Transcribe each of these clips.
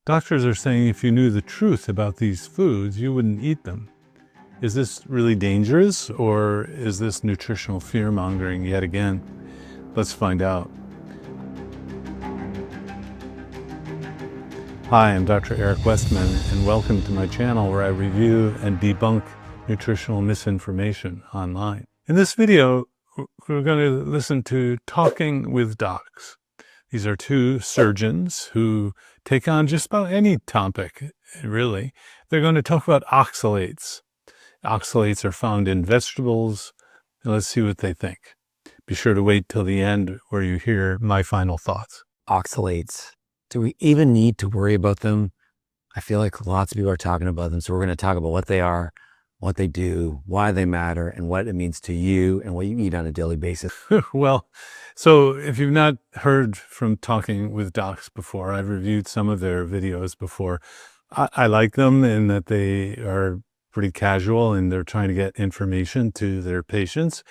Doctors are saying if you knew the truth about these foods, you wouldn't eat them. Is this really dangerous, or is this nutritional fear-mongering yet again? Let's find out. Hi, I'm Dr. Eric Westman, and welcome to my channel where I review and debunk nutritional misinformation online. In this video, we're going to listen to Talking with Docs. These are two surgeons who take on just about any topic, really. They're going to talk about oxalates. Oxalates are found in vegetables. Let's see what they think. Be sure to wait till the end where you hear my final thoughts. Oxalates. Do we even need to worry about them? I feel like lots of people are talking about them. So we're going to talk about what they are, what they do, why they matter, and what it means to you and what you eat on a daily basis. Well, so if you've not heard from Talking with Docs before, I've reviewed some of their videos before. I like them in that they are pretty casual and they're trying to get information to their patients.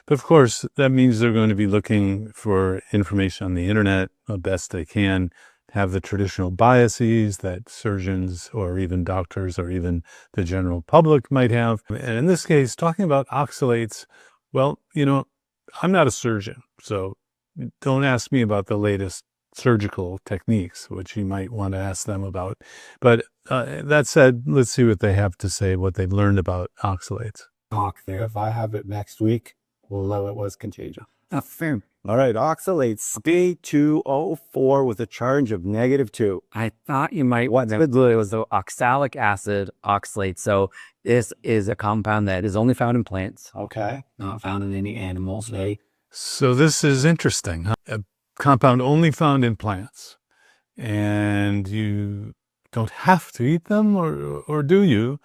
But of course, that means they're going to be looking for information on the internet the best they can, have the traditional biases that surgeons or even doctors or even the general public might have. And in this case, talking about oxalates, well, I'm not a surgeon, so don't ask me about the latest surgical techniques, which you might want to ask them about. But that said, let's see what they have to say, what they've learned about oxalates. Talk there. If I have it next week, we'll know it was contagious. Fair. All right, oxalates, B2O4 with a charge of -2. I thought you might. What? It was the oxalic acid oxalate. So this is a compound that is only found in plants, Okay. not found in any animals. So this is interesting, huh? A compound only found in plants, and you don't have to eat them, or do you?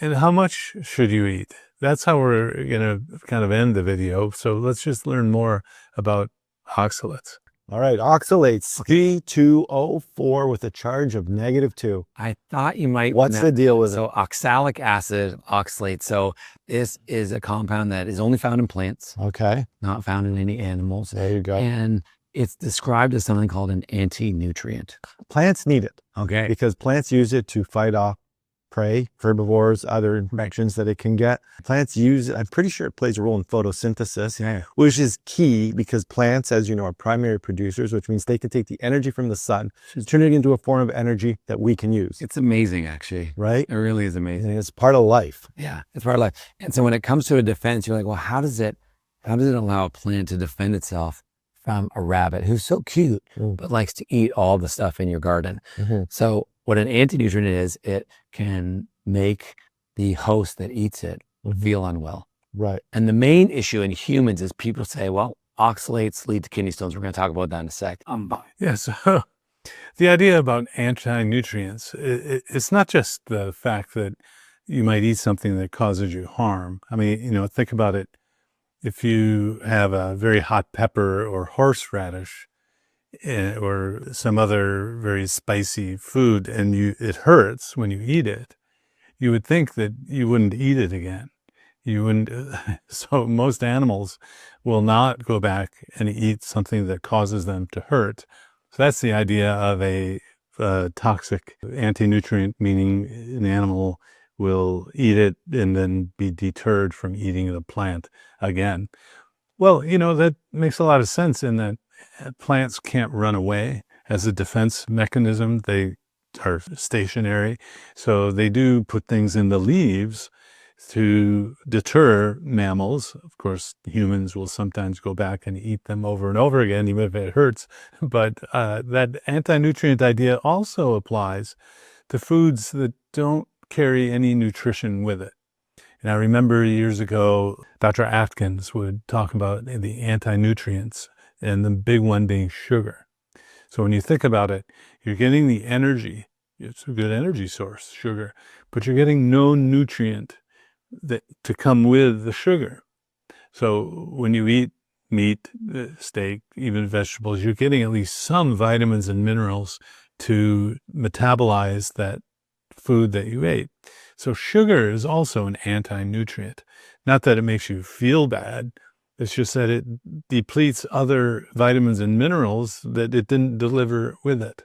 And how much should you eat? That's how we're going to kind of end the video. So let's just learn more about oxalates. All right, oxalates, B2O4 with a charge of -2. I thought you might. What's the deal with it? So oxalic acid oxalate. So this is a compound that is only found in plants, Okay, not found in any animals. there you go. And it's described as something called an anti-nutrient. Plants need it Okay. because plants use it to fight off prey, herbivores, other infections that it can get. Plants use it. I'm pretty sure it plays a role in photosynthesis, Yeah. which is key because plants, as you know, are primary producers, which means they can take the energy from the sun, turn it into a form of energy that we can use, It's amazing, actually. right? It really is amazing. And it's part of life. Yeah, it's part of life. And so when it comes to a defense, you're like, well, how does it allow a plant to defend itself from a rabbit who's so cute, but likes to eat all the stuff in your garden? So what an anti-nutrient is, it can make the host that eats it feel unwell. Right. And the main issue in humans is people say, well, oxalates lead to kidney stones. We're going to talk about that in a sec. Yes. The idea about anti-nutrients, it's not just the fact that you might eat something that causes you harm. I mean, think about it. If you have a very hot pepper or horseradish, or some other very spicy food, and it hurts when you eat it, you would think that you wouldn't eat it again. You wouldn't. So most animals will not go back and eat something that causes them to hurt. So that's the idea of a toxic anti-nutrient, meaning an animal will eat it and then be deterred from eating the plant again. Well, that makes a lot of sense in that plants can't run away as a defense mechanism. They are stationary. So they do put things in the leaves to deter mammals. Of course, humans will sometimes go back and eat them over and over again, even if it hurts. But that anti-nutrient idea also applies to foods that don't carry any nutrition with it. And I remember years ago, Dr. Atkins would talk about the anti-nutrients, and the big one being sugar. So when you think about it, you're getting the energy. It's a good energy source, sugar, but you're getting no nutrient to come with the sugar. So when you eat meat, steak, even vegetables, you're getting at least some vitamins and minerals to metabolize that food that you ate. So sugar is also an anti-nutrient. Not that it makes you feel bad, It's just that it depletes other vitamins and minerals that it didn't deliver with it.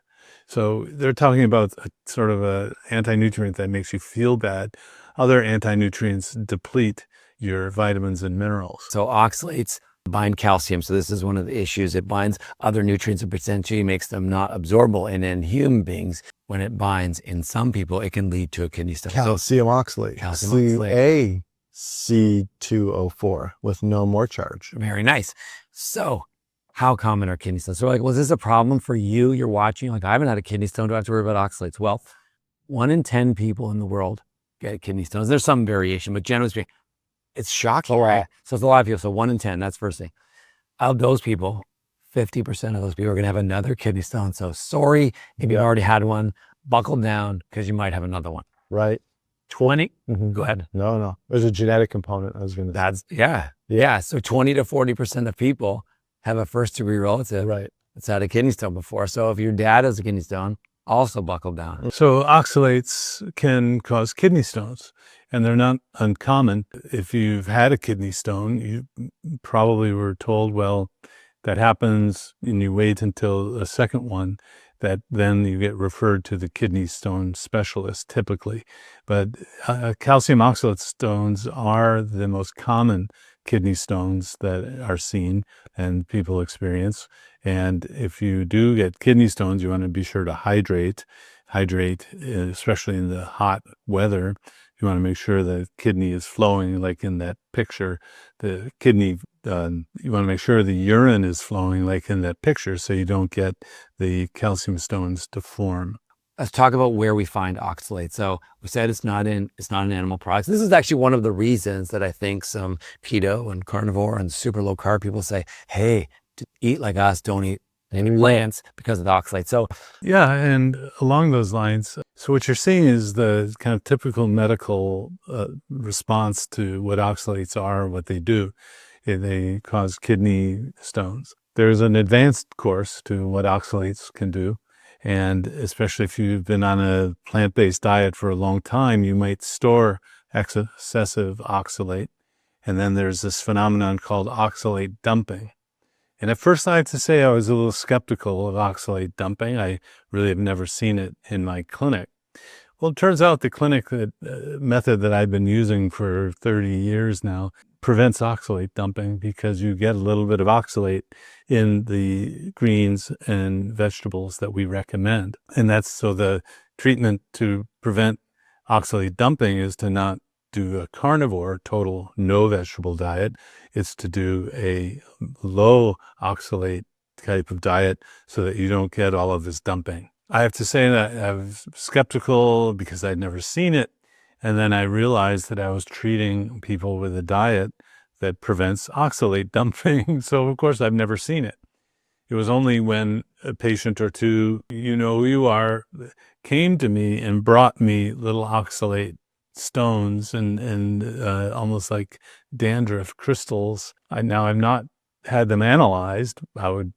So they're talking about a sort of a anti-nutrient that makes you feel bad. Other anti-nutrients deplete your vitamins and minerals. So oxalates bind calcium. So this is one of the issues. It binds other nutrients and potentially makes them not absorbable. And in human beings, when it binds in some people, it can lead to a kidney stone. Calcium oxalate. Calcium oxalate. CaC2O4 with no more charge. Very nice. So how common are kidney stones? So we're like, was this a problem for you? You're watching, like, I haven't had a kidney stone. Do I have to worry about oxalates? Well, 1 in 10 people in the world get kidney stones. There's some variation, but generally speaking, it's shocking, right? So it's a lot of people. So 1 in 10, that's first thing. Of those people, 50% of those people are going to have another kidney stone. So sorry if you've already had one, buckle down because you might have another one. Right. 20, go ahead. No. There's a genetic component. I was going to say. That's, yeah. So 20 to 40% of people have a first degree relative that's had a kidney stone before. So if your dad has a kidney stone, also buckle down. So oxalates can cause kidney stones, and they're not uncommon. If you've had a kidney stone, you probably were told, well, that happens, and you wait until a second one, that then you get referred to the kidney stone specialist typically. But calcium oxalate stones are the most common kidney stones that are seen and people experience. And if you do get kidney stones, you want to be sure to hydrate, especially in the hot weather. You want to make sure the kidney is flowing, like in that picture. The kidney, you want to make sure the urine is flowing, like in that picture, so you don't get the calcium stones to form. Let's talk about where we find oxalate. So we said it's not in animal products. This is actually one of the reasons that I think some keto and carnivore and super low carb people say, hey, eat like us, don't eat any plants because of the oxalate. So yeah, and along those lines, so what you're seeing is the kind of typical medical response to what oxalates are, what they do. They cause kidney stones. There's an advanced course to what oxalates can do. And especially if you've been on a plant-based diet for a long time, you might store excessive oxalate. And then there's this phenomenon called oxalate dumping. And at first I have to say I was a little skeptical of oxalate dumping. I really have never seen it in my clinic. Well, it turns out the clinic method that I've been using for 30 years now prevents oxalate dumping because you get a little bit of oxalate in the greens and vegetables that we recommend. And that's so the treatment to prevent oxalate dumping is to not do a carnivore, total no vegetable diet. It's to do a low oxalate type of diet so that you don't get all of this dumping. I have to say that I was skeptical because I'd never seen it. And then I realized that I was treating people with a diet that prevents oxalate dumping. So of course I've never seen it. It was only when a patient or two, you know who you are, came to me and brought me little oxalate stones and almost like dandruff crystals. Now I've not had them analyzed. I would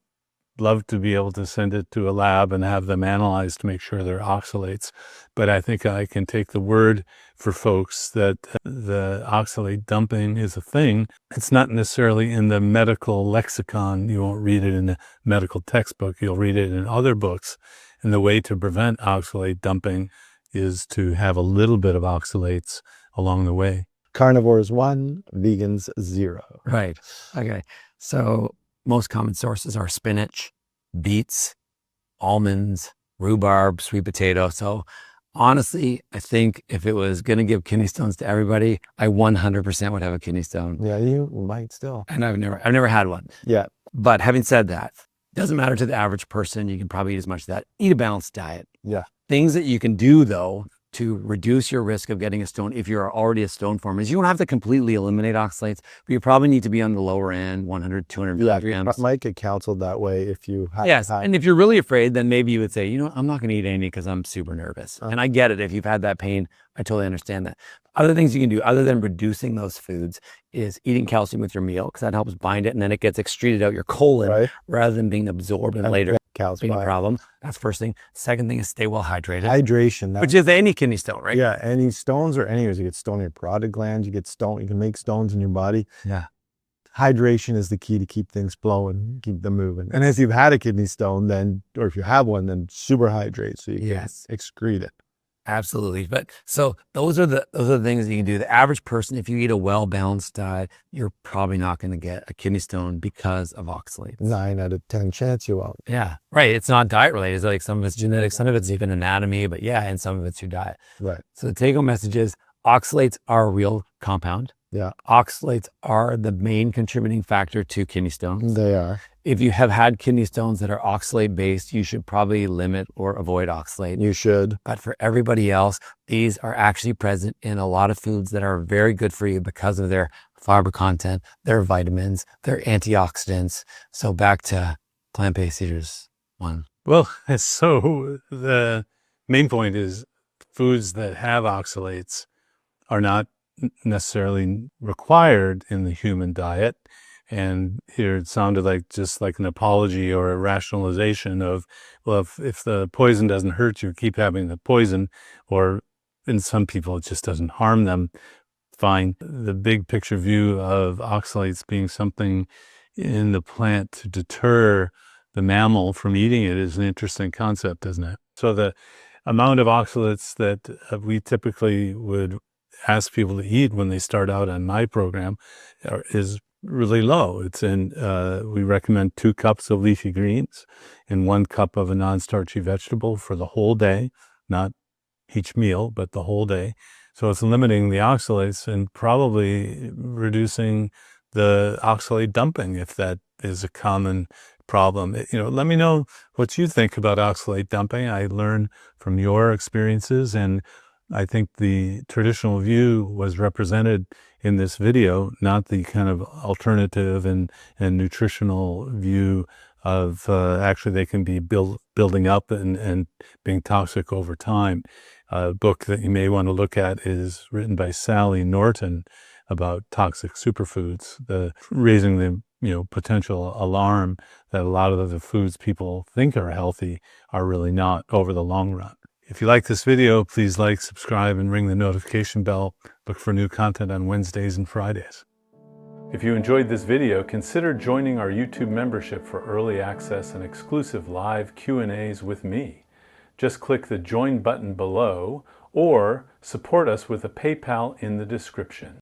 love to be able to send it to a lab and have them analyzed to make sure they're oxalates. But I think I can take the word for folks that the oxalate dumping is a thing. It's not necessarily in the medical lexicon. You won't read it in a medical textbook. You'll read it in other books. And the way to prevent oxalate dumping is to have a little bit of oxalates along the way. Carnivores 1, vegans 0. Right. Okay. So most common sources are spinach, beets, almonds, rhubarb, sweet potato. So honestly, I think if it was going to give kidney stones to everybody, I 100% would have a kidney stone. Yeah, you might still. And I've never had one. Yeah. But having said that, doesn't matter to the average person. You can probably eat as much of that. Eat a balanced diet. Yeah. Things that you can do though to reduce your risk of getting a stone if you're already a stone former is you don't have to completely eliminate oxalates, but you probably need to be on the lower end, 100, 200 milligrams. Might get counseled that way if you have. Yes, and if you're really afraid, then maybe you would say, you know, I'm not going to eat any because I'm super nervous. And I get it. If you've had that pain, I totally understand that. Other things you can do other than reducing those foods is eating calcium with your meal because that helps bind it and then it gets excreted out your colon rather than being absorbed and later being a problem. That's first thing. Second thing is stay well hydrated. Hydration. Which is any kidney stone, right? Yeah, any stones or anyways. You get stone in your parotid glands, you get stone, you can make stones in your body. Yeah. hydration is the key to keep things flowing, keep them moving. And if you've had a kidney stone, then, or if you have one, then super hydrate so you can excrete it. Absolutely. But so those are the things that you can do. The average person, if you eat a well-balanced diet, you're probably not going to get a kidney stone because of oxalates. 9 out of 10 chance you won't. Yeah. Right. It's not diet related. It's like some of it's genetic, some of it's even anatomy, but yeah, and some of it's your diet. Right. So the take-home message is oxalates are a real compound. Yeah. Oxalates are the main contributing factor to kidney stones. They are. If you have had kidney stones that are oxalate based, you should probably limit or avoid oxalate. You should. But for everybody else, these are actually present in a lot of foods that are very good for you because of their fiber content, their vitamins, their antioxidants. So back to plant-based eaters 1. Well, so the main point is foods that have oxalates are not necessarily required in the human diet. And here it sounded like just like an apology or a rationalization of, well, if the poison doesn't hurt you, keep having the poison, or in some people it just doesn't harm them, fine. The big picture view of oxalates being something in the plant to deter the mammal from eating it is an interesting concept, isn't it? So the amount of oxalates that we typically would ask people to eat when they start out on my program is really low. It's in, we recommend 2 cups of leafy greens and 1 cup of a non-starchy vegetable for the whole day, not each meal, but the whole day. So it's limiting the oxalates and probably reducing the oxalate dumping if that is a common problem. Let me know what you think about oxalate dumping. I learned from your experiences, and I think the traditional view was represented in this video, not the kind of alternative and nutritional view of actually they can be building up and being toxic over time. A book that you may want to look at is written by Sally Norton about toxic superfoods, raising the potential alarm that a lot of the foods people think are healthy are really not over the long run. If you like this video, please like, subscribe, and ring the notification bell. Look for new content on Wednesdays and Fridays. If you enjoyed this video, consider joining our YouTube membership for early access and exclusive live Q&As with me. Just click the join button below or support us with a PayPal in the description.